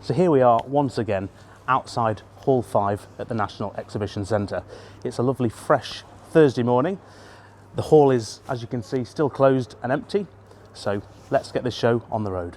So here we are once again outside Hall 5 at the National Exhibition Centre. It's a lovely fresh Thursday morning. The hall is, as you can see, still closed and empty. So let's get this show on the road.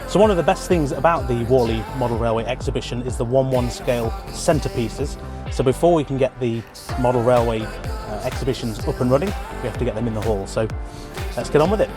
So one of the best things about the Warley Model Railway exhibition is the 1/1 scale centerpieces. So before we can get the Model Railway exhibitions up and running, we have to get them in the hall. So let's get on with it.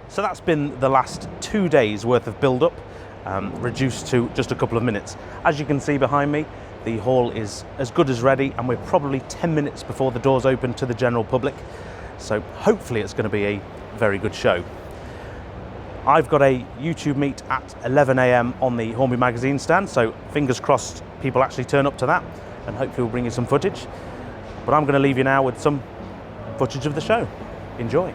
So that's been the last 2 days worth of build-up, reduced to just a couple of minutes. As you can see behind me, the hall is as good as ready, and we're probably 10 minutes before the doors open to the general public. So hopefully it's going to be a very good show. I've got a YouTube meet at 11 AM on the Hornby magazine stand, so fingers crossed people actually turn up to that, and hopefully we'll bring you some footage. But I'm going to leave you now with some footage of the show. Enjoy.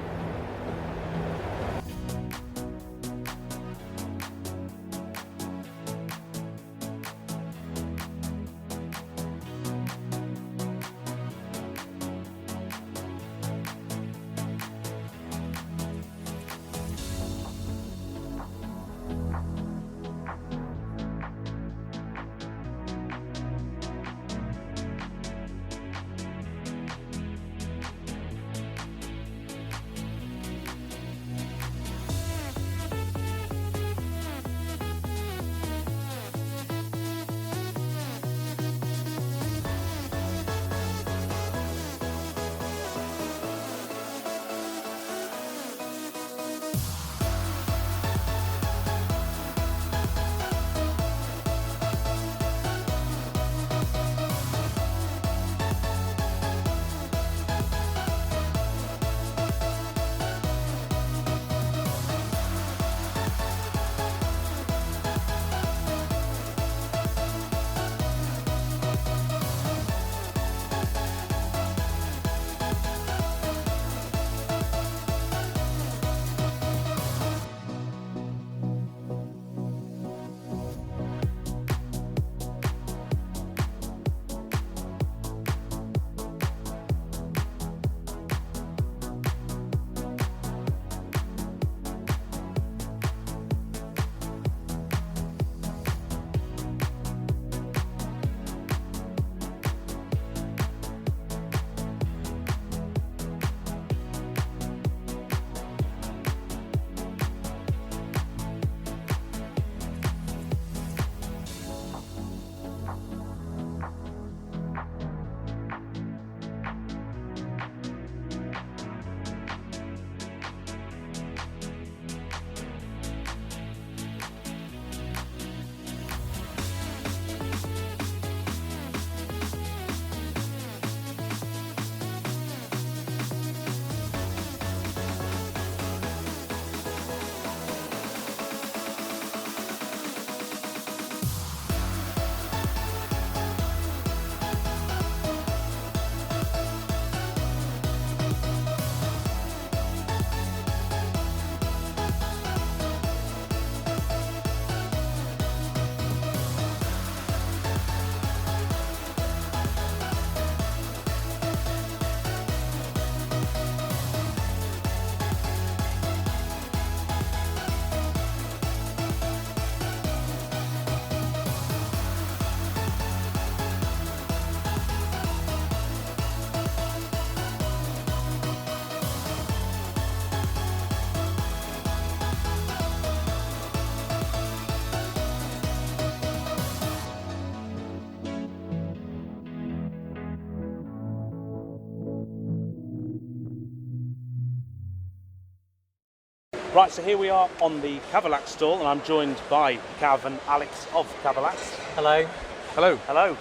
Right, so here we are on the Cavalex stall, and I'm joined by Cav and Alex of Cavalex. Hello. Hello. Hello.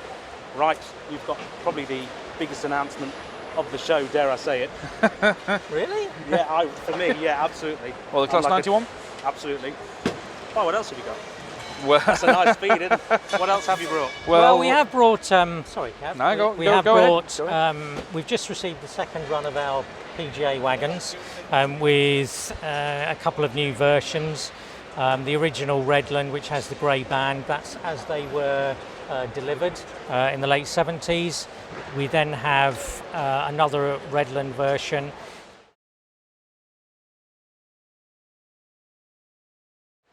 Right, you've got probably the biggest announcement of the show, dare I say it. Really? Yeah, for me, yeah, absolutely. Well, the Class 91? Absolutely. Oh, what else have you got? Well, That's a nice feed, isn't it? What else have you brought? Well, we have brought. Sorry, Cav. No, we have brought. Go ahead. We've just received the second run of our PGA wagons with a couple of new versions. The original Redland, which has the grey band, that's as they were delivered in the late 70s. We then have another Redland version.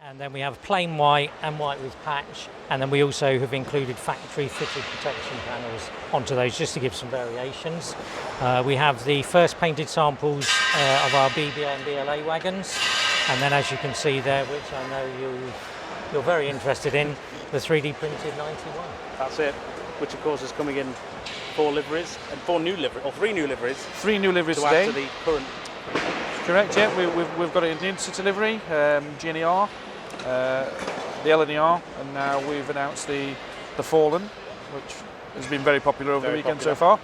And then we have plain white and white with patch, and then we also have included factory fitted protection panels onto those just to give some variations. We have the first painted samples of our BBA and BLA wagons, and then as you can see there, which I know you're very interested in, the 3D printed 91. That's it, which of course is coming in 4 liveries, and 3 new liveries. 3 new liveries to today. add to the current. Correct, yeah. We've got it in the Intercity livery, GNER, the LNER, and now we've announced the Fallen, which has been very popular over the weekend so far.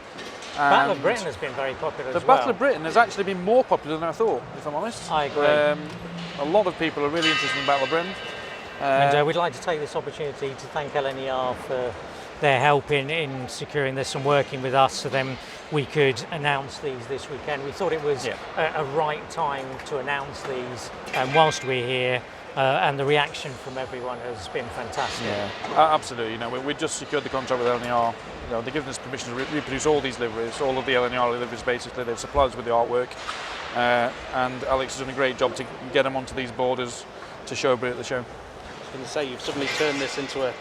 Battle of Britain has been very popular as well. The Battle of Britain has actually been more popular than I thought, if I'm honest. I agree. A lot of people are really interested in the Battle of Britain. And we'd like to take this opportunity to thank LNER for their help in securing this and working with us, so then we could announce these this weekend. We thought it was a right time to announce these whilst we're here, and the reaction from everyone has been fantastic. Yeah, absolutely. You know, we just secured the contract with LNER. You know, they've given us permission to reproduce all these liveries, all of the LNER liveries basically. They've supplied us with the artwork, and Alex has done a great job to get them onto these borders to show at the show. I was going to say, you've suddenly turned this into a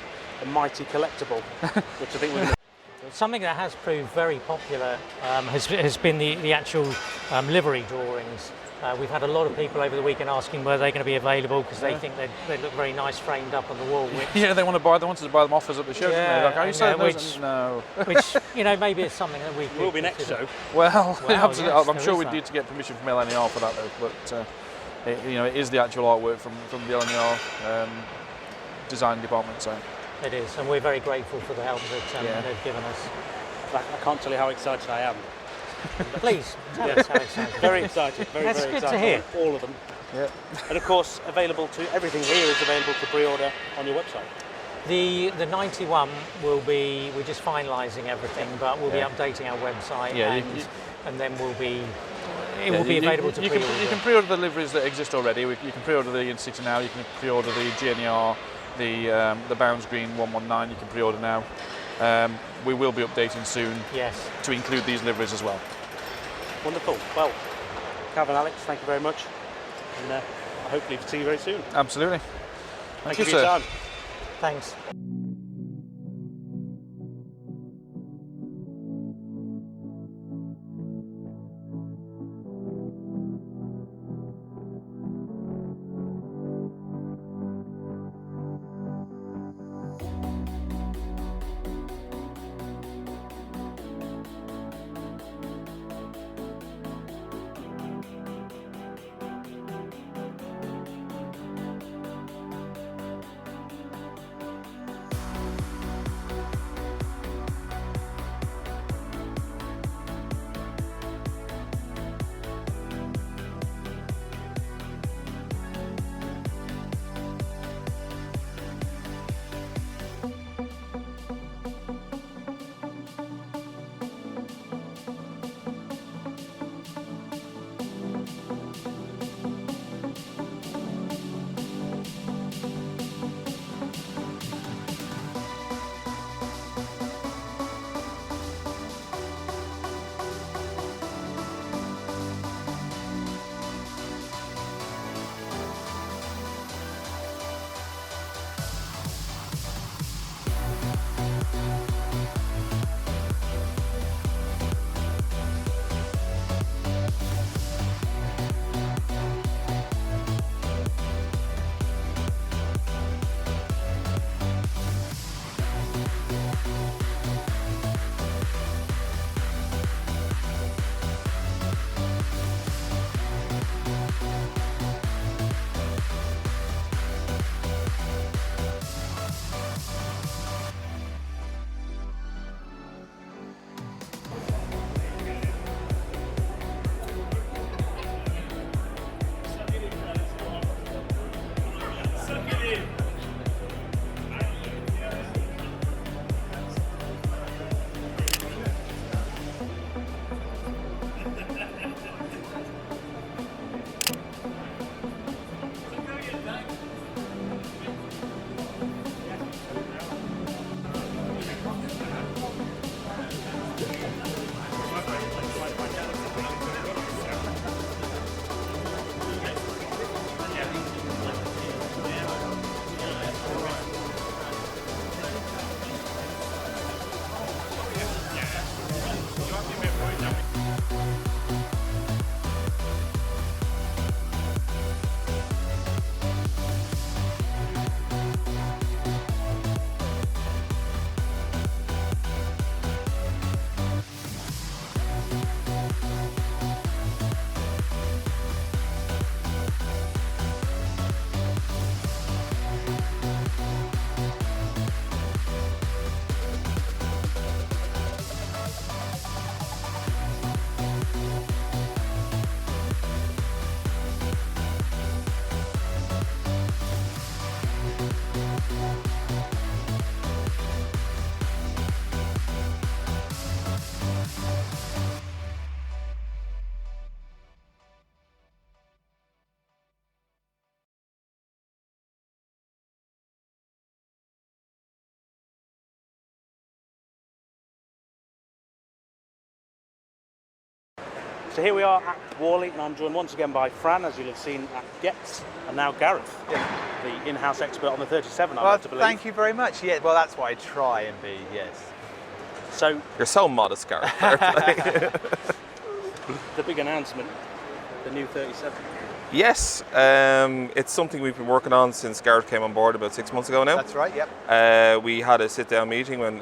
mighty collectible, which I think we're going to... Something that has proved very popular has been the actual livery drawings. We've had a lot of people over the weekend asking whether they're going to be available because they think they look very nice framed up on the wall. Which, yeah, they wanted to buy them offers at the show, didn't they? Like, are you selling those? No. Which, maybe it's something that we could... Will be next show. Well, absolutely. Yes, I'm sure we need to get permission from LNER for that though, but it is the actual artwork from the LNER design department, so. It is, and we're very grateful for the help that they've given us. I can't tell you how excited I am. Please, tell us how excited. Very excited, very That's very good excited. to hear. All of them. Yeah. And of course, everything here is available to pre-order on your website. The 91 will be, we're just finalising everything, but we'll be updating our website, and then will be available to pre-order. You can pre-order the liveries that exist already. You can pre-order the Intercity now. You can pre-order the GNER, the Bounds Green 119. You can pre-order now. We will be updating soon to include these liveries as well. Wonderful. Well, Cav and Alex, thank you very much, and hopefully see you very soon. Absolutely. Thank you for your time. Thanks. So here we are at Warley, and I'm joined once again by Fran, as you'll have seen at Getz, and now Gareth, the in-house expert on the 37, I'm led to believe. Thank you very much. Yeah, well, that's what I try and be, yes. So, You're so modest, Gareth. the big announcement, the new 37. Yes, it's something we've been working on since Gareth came on board about 6 months ago now. That's right, yep. We had a sit-down meeting when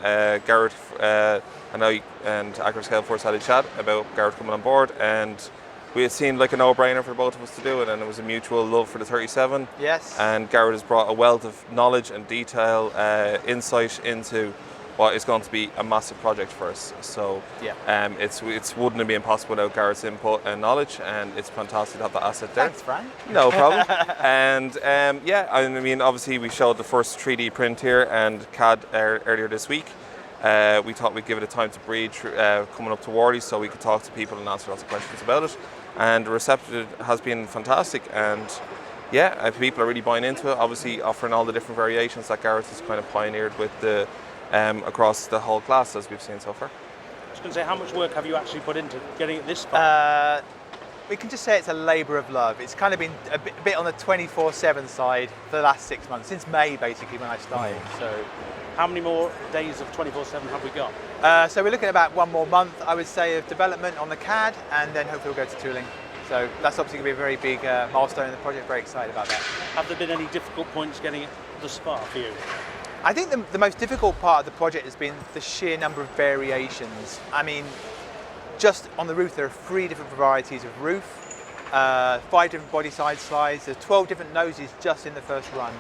Gareth and I and Accurascale first had a chat about Gareth coming on board, and it seemed like a no-brainer for both of us to do it, and it was a mutual love for the 37. Yes. And Gareth has brought a wealth of knowledge and detail, insight into what is going to be a massive project for us. So it's wouldn't have been possible without Gareth's input and knowledge, and it's fantastic to have that asset there. Thanks, Fran. No problem. And I mean, obviously we showed the first 3D print here and CAD earlier this week. We thought we'd give it a time to breathe coming up to Warley, so we could talk to people and answer lots of questions about it. And the reception has been fantastic, and people are really buying into it. Obviously offering all the different variations that Gareth has kind of pioneered with the across the whole class, as we've seen so far. I was going to say, how much work have you actually put into getting it this far? We can just say it's a labour of love. It's kind of been a bit on the 24/7 side for the last 6 months, since May basically when I started. So, how many more days of 24/7 have we got? so we're looking at about 1 more month, I would say, of development on the CAD, and then hopefully we'll go to tooling. So that's obviously going to be a very big milestone in the project. Very excited about that. Have there been any difficult points getting it thus far for you? I think the most difficult part of the project has been the sheer number of variations. I mean, just on the roof there are 3 different varieties of roof, 5 different body side slides, there's 12 different noses just in the first run.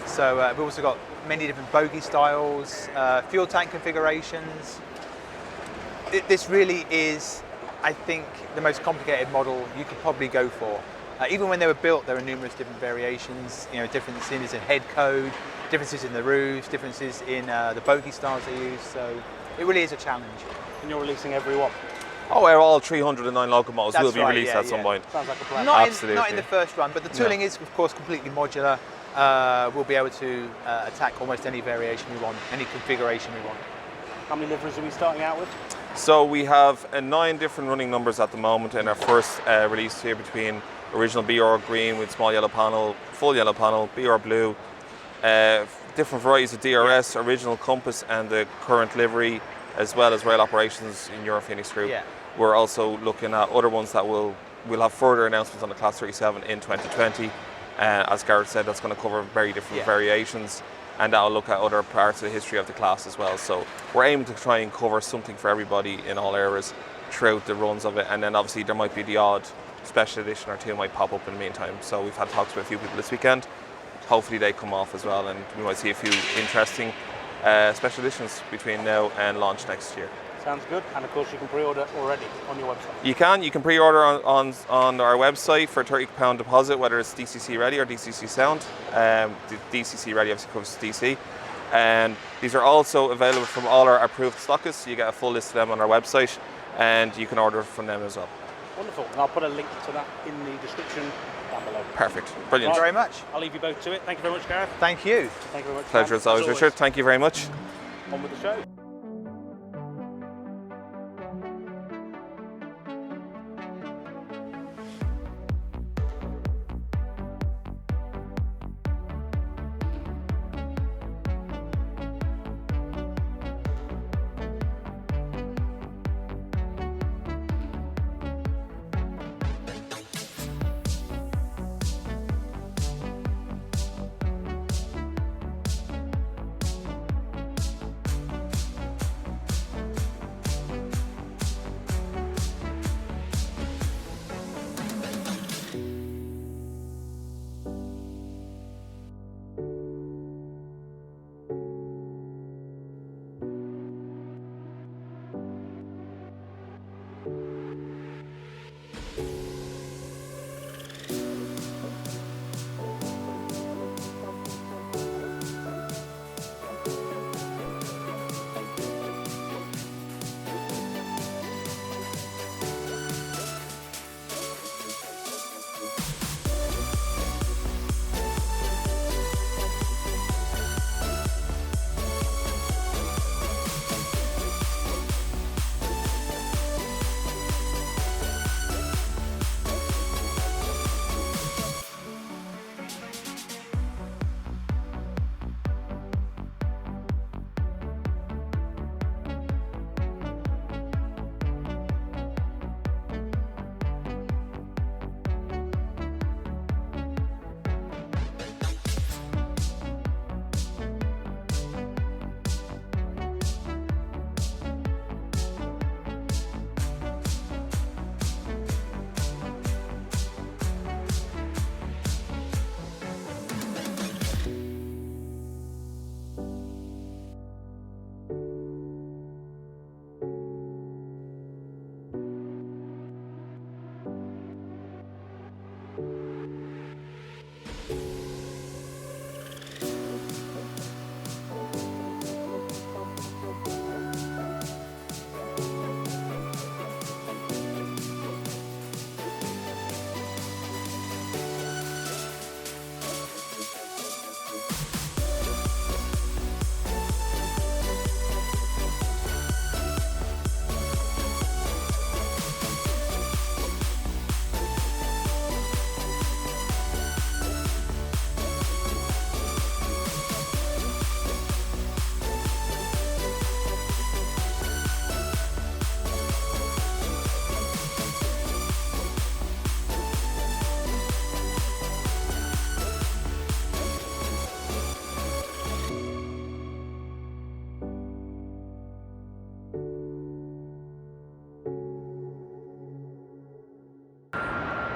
So we've also got many different bogie styles, fuel tank configurations. This really is, I think, the most complicated model you could probably go for. Even when they were built, there are numerous different variations, differences in head code, differences in the roofs, differences in the bogie styles they use, so it really is a challenge. And you're releasing every one? Oh, all 309 locomotives will be released at some point. Sounds like a plan. Absolutely. Not in the first run, but the tooling is, of course, completely modular. We'll be able to attack almost any variation we want, any configuration we want. How many liveries are we starting out with? So we have 9 different running numbers at the moment in our first release here, between original BR green with small yellow panel, full yellow panel, BR blue, different varieties of DRS, original compass, and the current livery, as well as rail operations in Euro Phoenix Group. Yeah. We're also looking at other ones that we'll have further announcements on the Class 37 in 2020. As Gareth said, that's going to cover very different variations, and that'll look at other parts of the history of the class as well. So we're aiming to try and cover something for everybody in all eras throughout the runs of it, and then obviously there might be the odd special edition or 2 might pop up in the meantime. So we've had talks with a few people this weekend. Hopefully they come off as well, and we might see a few interesting special editions between now and launch next year. Sounds good, and of course you can pre-order already on your website. You can pre-order on our website for £30 deposit, whether it's DCC ready or DCC sound. The DCC ready obviously covers DC. And these are also available from all our approved stockists, so you get a full list of them on our website, and you can order from them as well. Wonderful, and I'll put a link to that in the description down below. Perfect, brilliant. Thank you very much. I'll leave you both to it. Thank you very much, Gareth. Thank you. Thank you very much. Pleasure as always, Richard. Thank you very much. On with the show.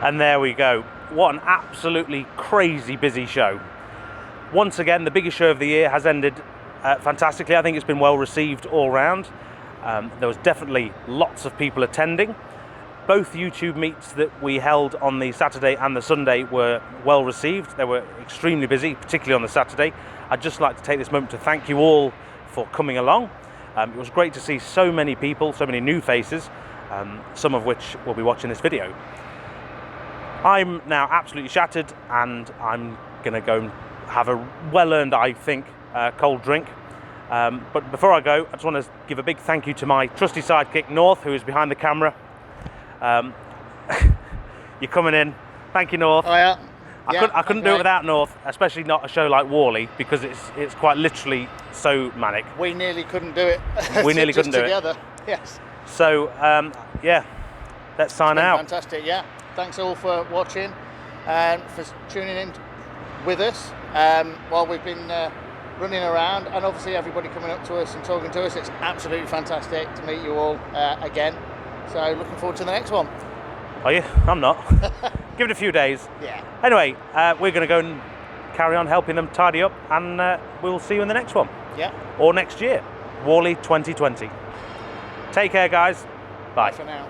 And there we go. What an absolutely crazy busy show. Once again, the biggest show of the year has ended fantastically. I think it's been well received all round. There was definitely lots of people attending. Both YouTube meets that we held on the Saturday and the Sunday were well received. They were extremely busy, particularly on the Saturday. I'd just like to take this moment to thank you all for coming along. It was great to see so many people, so many new faces, some of which will be watching this video. I'm now absolutely shattered, and I'm going to go and have a well-earned, I think, cold drink. But before I go, I just want to give a big thank you to my trusty sidekick, North, who is behind the camera. You're coming in. Thank you, North. Oh, yeah. I couldn't do it without North, especially not a show like Warley, because it's quite literally so manic. We nearly couldn't do it. We nearly couldn't do together. it. Yes. So, yeah, let's sign out. Fantastic, yeah. Thanks all for watching and for tuning in with us while we've been running around, and obviously everybody coming up to us and talking to us. It's absolutely fantastic to meet you all again. So looking forward to the next one. Are you? I'm not. Give it a few days. Yeah. Anyway, we're going to go and carry on helping them tidy up, and we'll see you in the next one. Yeah. Or next year. Warley 2020. Take care, guys. Bye. Bye for now.